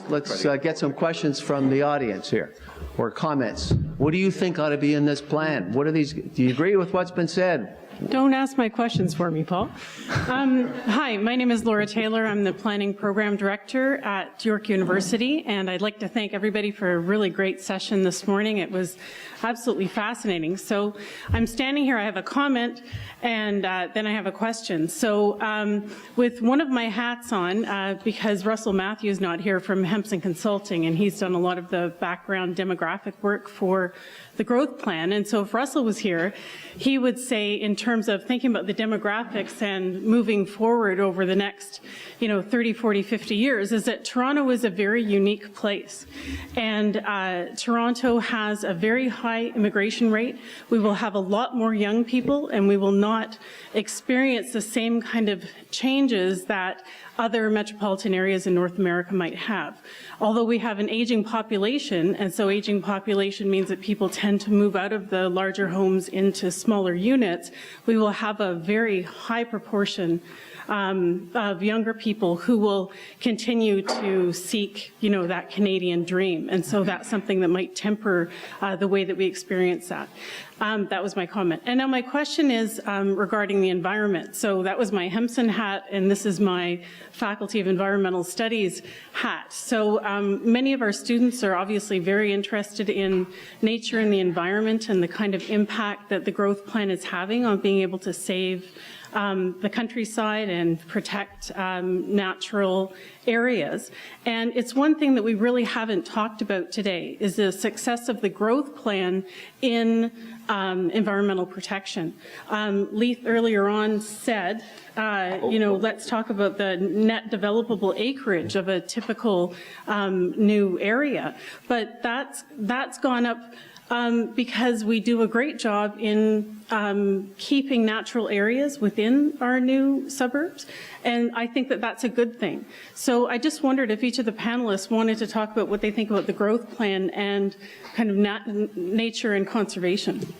let's get some questions from the audience here, or comments. What do you think ought to be in this plan? What are these? Do you agree with what's been said? Don't ask my questions for me, Paul. Hi, my name is Laura Taylor. I'm the Planning Program Director at York University, and I'd like to thank everybody for a really great session this morning. It was absolutely fascinating. So I'm standing here, I have a comment, and then I have a question. So with one of my hats on, because Russell Matthews not here from Hempson Consulting, and he's done a lot of the background demographic work for the growth plan. And so if Russell was here, he would say, in terms of thinking about the demographics and moving forward over the next, 30, 40, 50 years, is that Toronto is a very unique place. And Toronto has a very high immigration rate. We will have a lot more young people, and we will not experience the same kind of changes that other metropolitan areas in North America might have. Although we have an aging population, and so aging population means that people tend to move out of the larger homes into smaller units, we will have a very high proportion of younger people who will continue to seek, that Canadian dream. And so that's something that might temper the way that we experience that. That was my comment. And now my question is regarding the environment. So that was my Hempson hat, and this is my Faculty of Environmental Studies hat. So many of our students are obviously very interested in nature and the environment and the kind of impact that the growth plan is having on being able to save the countryside and protect natural areas. And it's one thing that we really haven't talked about today, is the success of the growth plan in environmental protection. Leith earlier on said, let's talk about the net developable acreage of a typical new area. But that's gone up because we do a great job in keeping natural areas within our new suburbs, and I think that that's a good thing. So I just wondered if each of the panelists wanted to talk about what they think about the growth plan and kind of nature and conservation.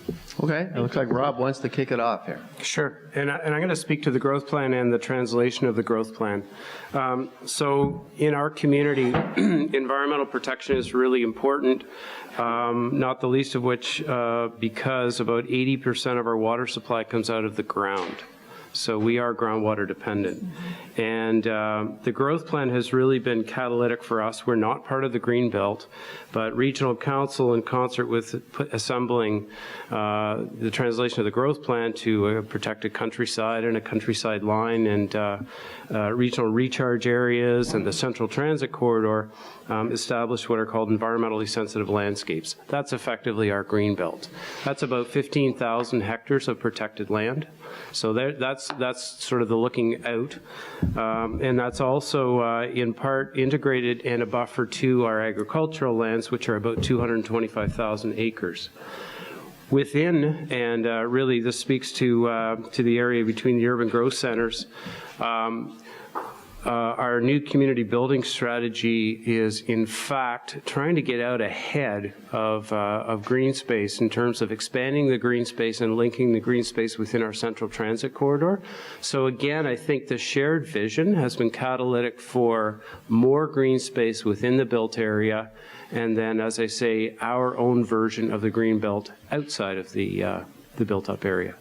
Okay, it looks like Rob wants to kick it off here. Sure, and I'm going to speak to the growth plan and the translation of the growth plan. So in our community, environmental protection is really important, not the least of which because about 80% of our water supply comes out of the ground. So we are groundwater dependent. And the growth plan has really been catalytic for us. We're not part of the Greenbelt, but Regional Council, in concert with assembling the translation of the growth plan to protect a countryside and a countryside line and regional recharge areas and the Central Transit Corridor, established what are called environmentally sensitive landscapes. That's effectively our Greenbelt. That's about 15,000 hectares of protected land. So that's sort of the looking out. And that's also in part integrated and a buffer to our agricultural lands, which are about 225,000 acres. Within, and really this speaks to the area between the urban growth centers, our new community building strategy is, in fact, trying to get out ahead of green space in terms of expanding the green space and linking the green space within our Central Transit Corridor. So again, I think the shared vision has been catalytic for more green space within the built area, and then, as I say, our own version of the green belt outside of the built-up area.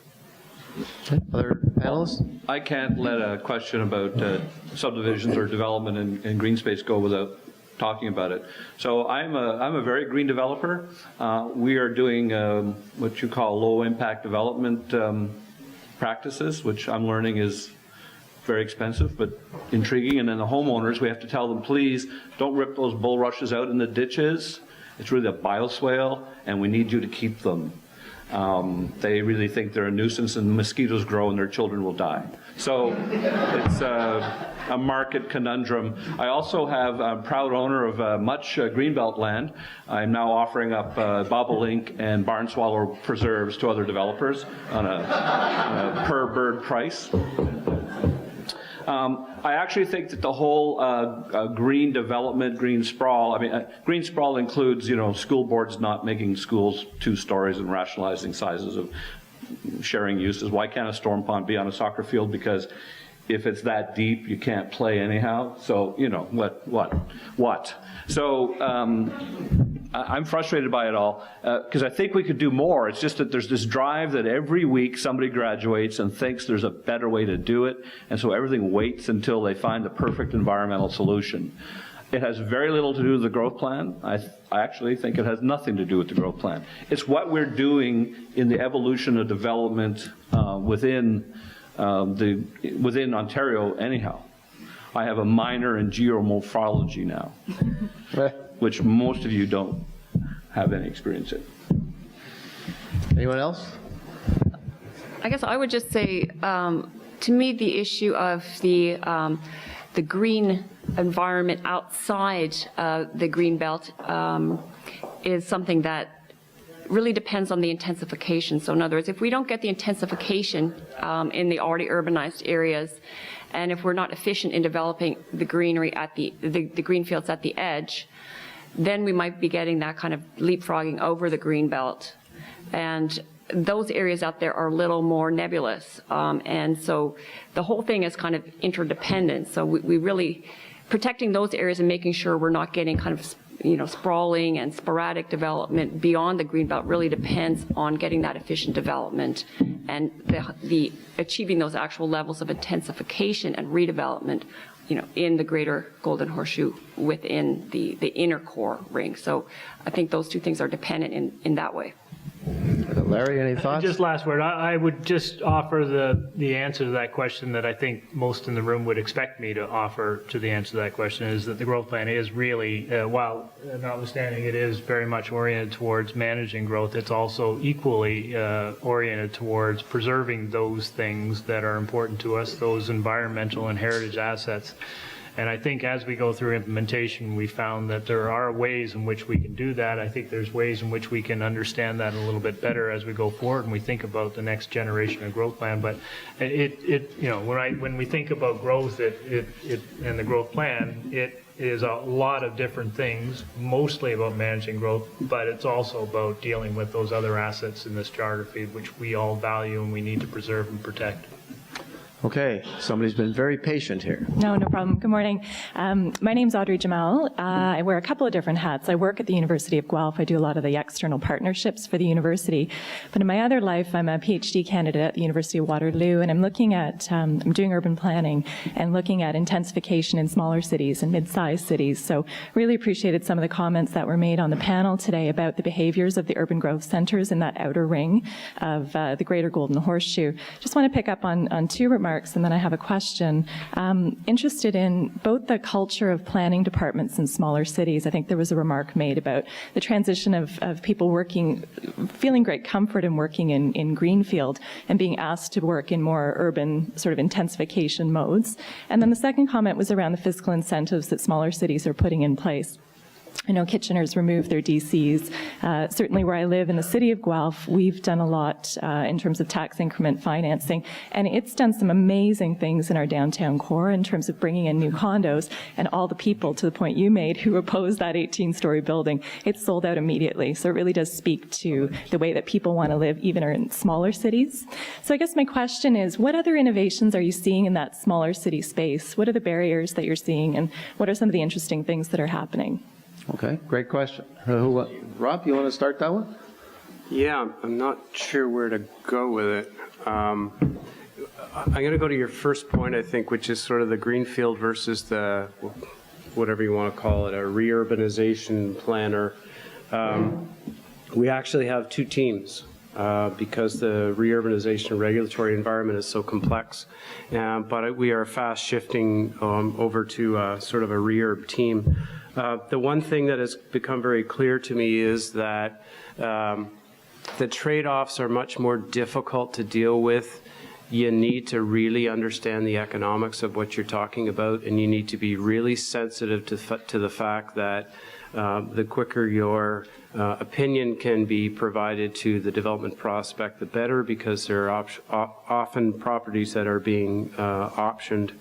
Other panelists? I can't let a question about subdivisions or development in green space go without talking about it. So I'm a very green developer. We are doing what you call low impact development practices, which I'm learning is very expensive but intriguing. And then the homeowners, we have to tell them, please don't rip those bulrushes out in the ditches. It's really a bioswale, and we need you to keep them. They really think they're a nuisance, and mosquitoes grow and their children will die. So it's a market conundrum. I also have a proud owner of much greenbelt land. I'm now offering up bobolink and barn swallow preserves to other developers on a per bird price. I actually think that the whole green development, green sprawl, green sprawl includes, school boards not making schools 2 stories and rationalizing sizes of sharing uses. Why can't a storm pond be on a soccer field? Because if it's that deep, you can't play anyhow. So, you know, what? So I'm frustrated by it all because I think we could do more. It's just that there's this drive that every week somebody graduates and thinks there's a better way to do it, and so everything waits until they find the perfect environmental solution. It has very little to do with the growth plan. I actually think it has nothing to do with the growth plan. It's what we're doing in the evolution of development within Ontario anyhow. I have a minor in geomorphology now, which most of you don't have any experience in. Anyone else? I guess I would just say, to me, the issue of the green environment outside the green belt is something that really depends on the intensification. So in other words, if we don't get the intensification in the already urbanized areas, and if we're not efficient in developing the greenery at the green fields at the edge, then we might be getting that kind of leapfrogging over the green belt. And those areas out there are a little more nebulous. And so the whole thing is kind of interdependent. So we really, protecting those areas and making sure we're not getting kind of, you know, sprawling and sporadic development beyond the greenbelt really depends on getting that efficient development and the achieving those actual levels of intensification and redevelopment, you know, in the greater Golden Horseshoe within the inner core ring. So I think those two things are dependent in that way. Larry, any thoughts? Just last word. I would just offer the answer to that question that I think most in the room would expect me to offer to the answer to that question, is that the growth plan is really, while notwithstanding it is very much oriented towards managing growth, it's also equally oriented towards preserving those things that are important to us, those environmental and heritage assets. And I think as we go through implementation, we found that there are ways in which we can do that. I think there's ways in which we can understand that a little bit better as we go forward and we think about the next generation of growth plan. But you know, when we think about growth and the growth plan, it is a lot of different things, mostly about managing growth, but it's also about dealing with those other assets in this geography, which we all value and we need to preserve and protect. Okay, somebody's been very patient here. No problem. Good morning. My name's Audrey Jamal. I wear a couple of different hats. I work at the University of Guelph. I do a lot of the external partnerships for the university. But in my other life, I'm a PhD candidate at the University of Waterloo, and I'm looking at, I'm doing urban planning and looking at intensification in smaller cities and mid-sized cities. So really appreciated some of the comments that were made on the panel today about the behaviors of the urban growth centers in that outer ring of the greater Golden Horseshoe. Just want to pick up on two remarks, and then I have a question. Interested in both the culture of planning departments in smaller cities. I think there was a remark made about the transition of people working, feeling great comfort in working in Greenfield and being asked to work in more urban sort of intensification modes. And then the second comment was around the fiscal incentives that smaller cities are putting in place. I know Kitchener's removed their DCs. Certainly where I live in the city of Guelph, we've done a lot in terms of tax increment financing, and it's done some amazing things in our downtown core in terms of bringing in new condos, and all the people, to the point you made, who opposed that 18-story building, it's sold out immediately. So it really does speak to the way that people want to live even in smaller cities. So I guess my question is, what other innovations are you seeing in that smaller city space? What are the barriers that you're seeing, and what are some of the interesting things that are happening? Okay, great question. Rob, you want to start that one? Yeah, I'm not sure where to go with it. I'm going to go to your first point, I think, which is sort of the greenfield versus the, whatever you want to call it, a reurbanization planner. We actually have two teams because the reurbanization regulatory environment is so complex. But we are fast shifting over to sort of a reurb team. The one thing that has become very clear to me is that the trade-offs are much more difficult to deal with. You need to really understand the economics of what you're talking about, and you need to be really sensitive to the fact that the quicker your opinion can be provided to the development prospect, the better, because there are often properties that are being optioned.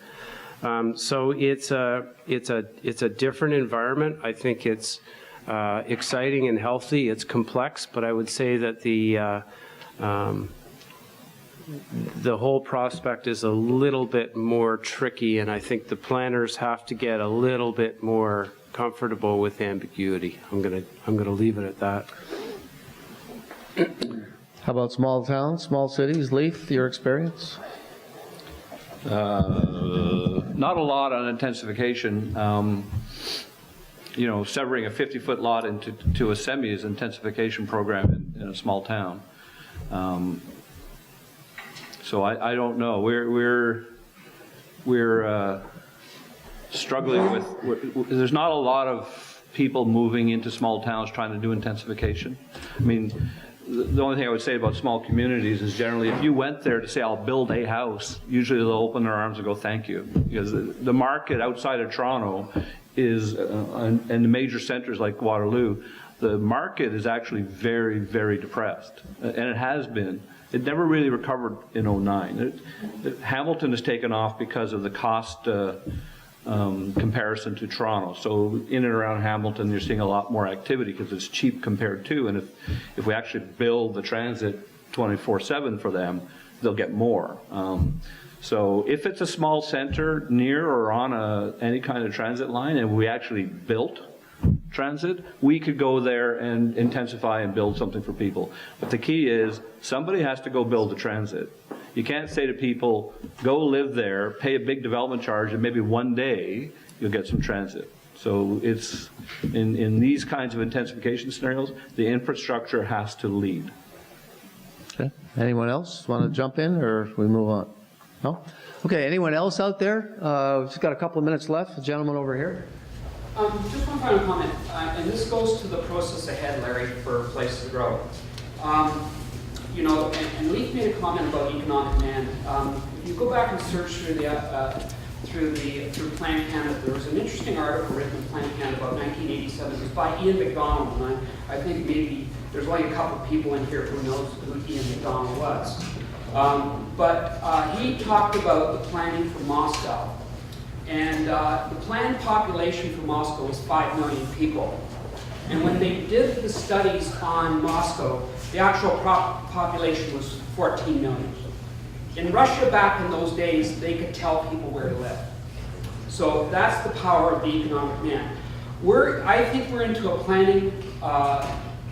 So it's a different environment. I think it's exciting and healthy. It's complex, but I would say that the whole prospect is a little bit more tricky, and I think the planners have to get a little bit more comfortable with ambiguity. I'm gonna leave it at that. How about small towns, small cities? Leith, your experience? Not a lot on intensification. Severing a 50-foot lot into a semi is an intensification program in a small town. So I don't know. We're struggling with. There's not a lot of people moving into small towns trying to do intensification. I mean, the only thing I would say about small communities is generally if you went there to say, I'll build a house, usually they'll open their arms and go, thank you. Because the market outside of Toronto is, and the major centers like Waterloo, the market is actually very, very depressed. And it has been. It never really recovered in 2009. Hamilton has taken off because of the cost comparison to Toronto. So in and around Hamilton, you're seeing a lot more activity because it's cheap compared to, and if we actually build the transit 24/7 for them, they'll get more. So if it's a small center near or on any kind of transit line, and we actually built transit, we could go there and intensify and build something for people. But the key is somebody has to go build the transit. You can't say to people, go live there, pay a big development charge, and maybe one day you'll get some transit. So it's, in these kinds of intensification scenarios, the infrastructure has to lead. Okay. Anyone else want to jump in, or we move on? No? Okay, anyone else out there? We've just got a couple of minutes left. The gentleman over here. Just one final comment, and this goes to the process ahead, Larry, for places to grow. And Leith made a comment about economic demand. If you go back and search through Plan Canada, there was an interesting article written in Plan Canada about 1987. It was by Ian MacDonald, and I think maybe there's only a couple of people in here who knows who Ian MacDonald was. But he talked about the planning for Moscow. And the planned population for Moscow was 5 million people. And when they did the studies on Moscow, the actual population was 14 million. In Russia back in those days, they could tell people where to live. So that's the power of the economic demand. I think we're into a planning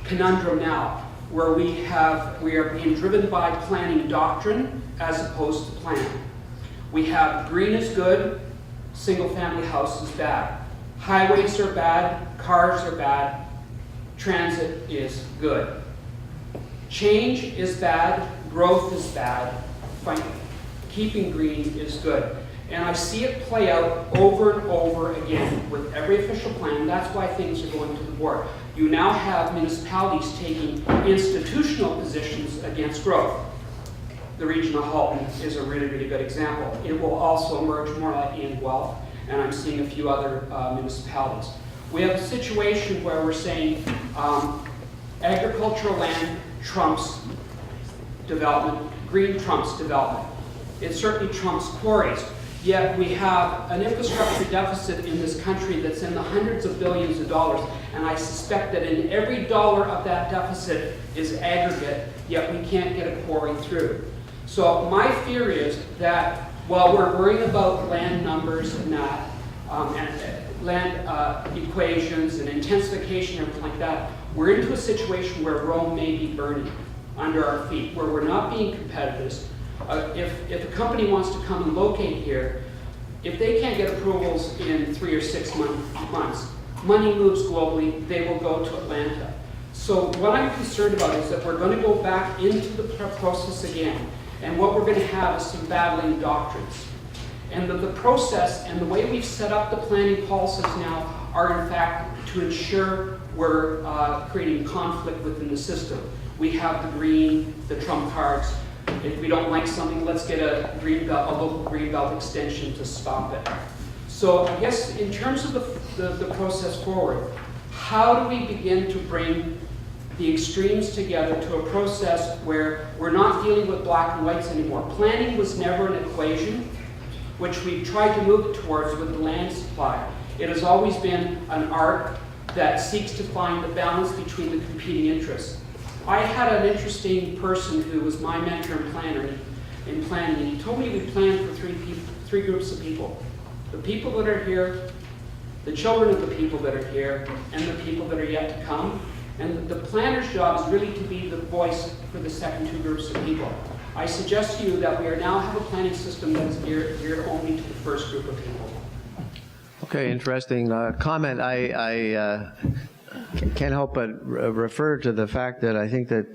conundrum now, where we are being driven by planning doctrine as opposed to plan. We have green is good, single-family house is bad. Highways are bad, cars are bad, transit is good. Change is bad, growth is bad, keeping green is good. And I see it play out over and over again with every official plan. That's why things are going to the board. You now have municipalities taking institutional positions against growth. The region of Halton is a really, really good example. It will also emerge more like in Guelph, and I'm seeing a few other municipalities. We have a situation where we're saying agricultural land trumps development, green trumps development. It certainly trumps quarries. Yet we have an infrastructure deficit in this country that's in the hundreds of billions of dollars, and I suspect that in every dollar of that deficit is aggregate, yet we can't get a quarry through. So my fear is that while we're worrying about land numbers and that, and land equations and intensification and everything like that, we're into a situation where Rome may be burning under our feet, where we're not being competitors. If a company wants to come and locate here, if they can't get approvals in 3 or 6 months, money moves globally, they will go to Atlanta. So what I'm concerned about is that we're going to go back into the process again, and what we're going to have is some battling doctrines. And the process and the way we've set up the planning policies now are in fact to ensure we're creating conflict within the system. We have the green, the trump cards. If we don't like something, let's get a local green belt extension to stop it. So I guess in terms of the process forward, how do we begin to bring the extremes together to a process where we're not dealing with black and whites anymore? Planning was never an equation, which we tried to move it towards with the land supply. It has always been an art that seeks to find the balance between the competing interests. I had an interesting person who was my mentor and planner. in planning, and he told me we planned for three groups of people. The people that are here, the children of the people that are here, and the people that are yet to come. And the planner's job is really to be the voice for the second two groups of people. I suggest to you that we are now have a planning system that is geared only to the first group of people. Okay, interesting comment. I can't help but refer to the fact that I think that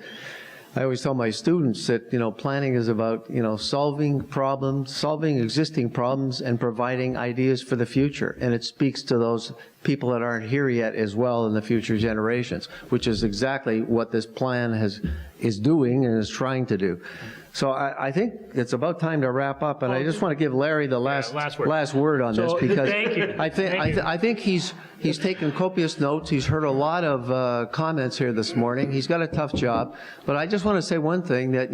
I always tell my students that, planning is about, solving problems, solving existing problems and providing ideas for the future. And it speaks to those people that aren't here yet as well in the future generations, which is exactly what this plan is doing and is trying to do. So I think it's about time to wrap up, and I just want to give Larry the last word on this, because thank you. I think he's taken copious notes. He's heard a lot of comments here this morning. He's got a tough job, but I just want to say one thing, that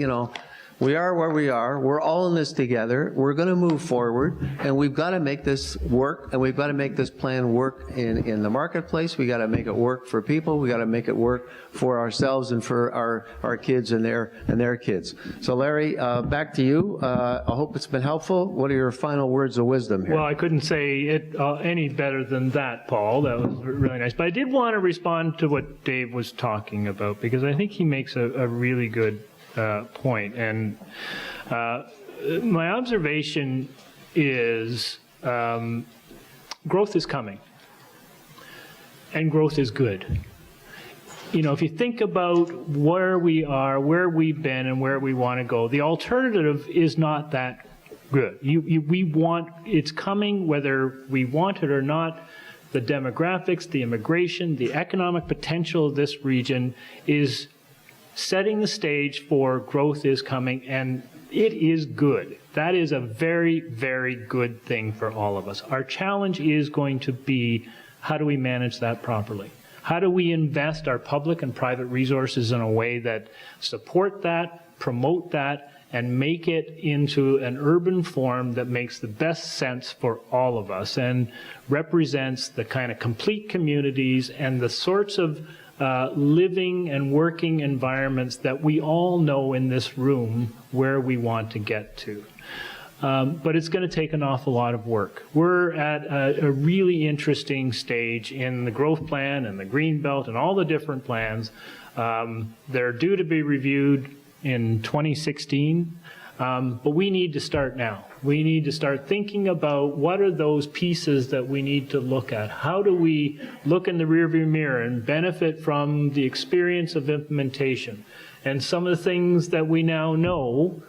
we are where we are. We're all in this together. We're going to move forward, and we've got to make this work, and we've got to make this plan work in the marketplace. We got to make it work for people. We got to make it work for ourselves and for our kids and their kids. So, Larry, back to you. I hope it's been helpful. What are your final words of wisdom here? Well, I couldn't say it any better than that, Paul. That was really nice. But I did want to respond to what Dave was talking about, because I think he makes a really good point. And my observation is growth is coming, and growth is good. If you think about where we are, where we've been, and where we want to go, the alternative is not that good. It's coming whether we want it or not. The demographics, the immigration, the economic potential of this region is setting the stage for growth is coming, and it is good. That is a very, very good thing for all of us. Our challenge is going to be, how do we manage that properly? How do we invest our public and private resources in a way that support that, promote that, and make it into an urban form that makes the best sense for all of us and represents the kind of complete communities and the sorts of living and working environments that we all know in this room where we want to get to. But it's going to take an awful lot of work. We're at a really interesting stage in the growth plan and the green belt and all the different plans. They're due to be reviewed in 2016, but we need to start now. We need to start thinking about what are those pieces that we need to look at. How do we look in the rearview mirror and benefit from the experience of implementation? And some of the things that we now know,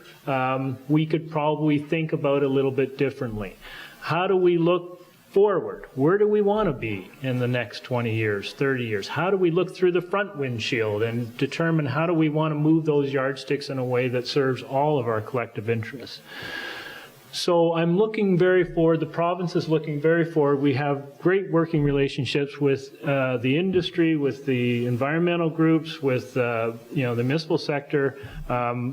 we could probably think about a little bit differently. How do we look forward? Where do we want to be in the next 20 years, 30 years? How do we look through the front windshield and determine how do we want to move those yardsticks in a way that serves all of our collective interests? So I'm looking very forward. The province is looking very forward. We have great working relationships with the industry, with the environmental groups, with the municipal sector.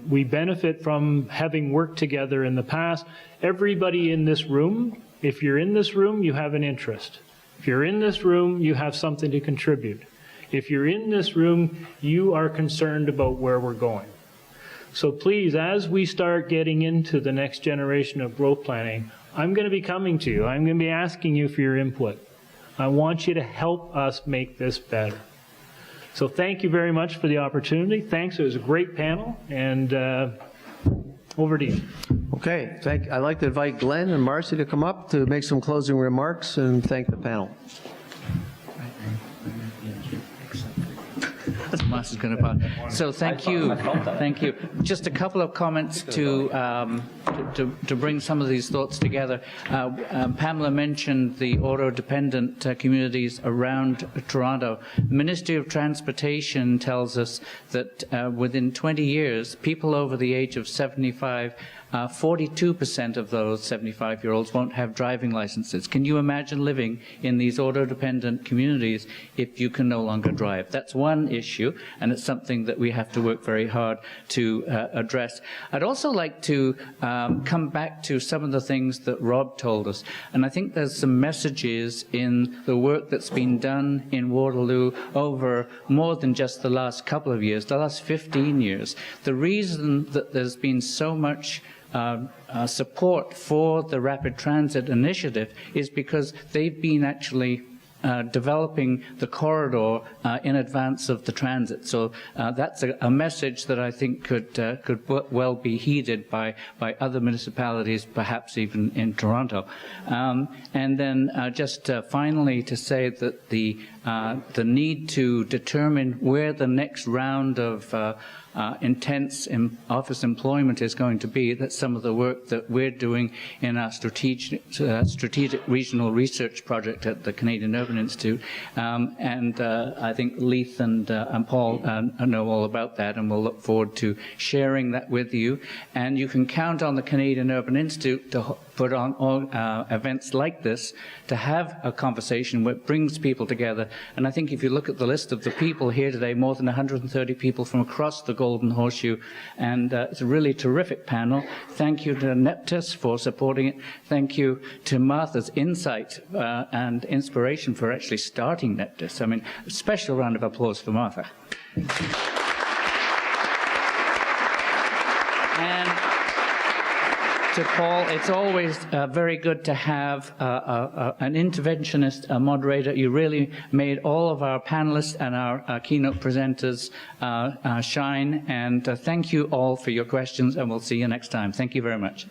We benefit from having worked together in the past. Everybody in this room, if you're in this room, you have an interest. If you're in this room, you have something to contribute. If you're in this room, you are concerned about where we're going. So please, as we start getting into the next generation of growth planning, I'm going to be coming to you. I'm going to be asking you for your input. I want you to help us make this better. So thank you very much for the opportunity. Thanks. It was a great panel, and over to you. Okay, I'd like to invite Glenn and Marcy to come up to make some closing remarks and thank the panel. So thank you. Just a couple of comments to bring some of these thoughts together. Pamela mentioned the auto-dependent communities around Toronto. The Ministry of Transportation tells us that within 20 years, people over the age of 75, 42% of those 75-year-olds won't have driving licenses. Can you imagine living in these auto-dependent communities if you can no longer drive? That's one issue, and it's something that we have to work very hard to address. I'd also like to come back to some of the things that Rob told us, and I think there's some messages in the work that's been done in Waterloo over more than just the last couple of years, the last 15 years. The reason that there's been so much support for the Rapid Transit Initiative is because they've been actually developing the corridor in advance of the transit. So that's a message that I think could well be heeded by other municipalities, perhaps even in Toronto. And then just finally to say that the need to determine where the next round of intense office employment is going to be. That's some of the work that we're doing in our strategic regional research project at the Canadian Urban Institute. And I think Leith and Paul know all about that, and we'll look forward to sharing that with you. And you can count on the Canadian Urban Institute to put on events like this, to have a conversation where it brings people together. And I think if you look at the list of the people here today, more than 130 people from across the Golden Horseshoe, and it's a really terrific panel. Thank you to Neptis for supporting it. Thank you to Martha's insight and inspiration for actually starting Neptis. I mean, a special round of applause for Martha. And to Paul, it's always very good to have an interventionist moderator. You really made all of our panelists and our keynote presenters shine. And thank you all for your questions, and we'll see you next time. Thank you very much.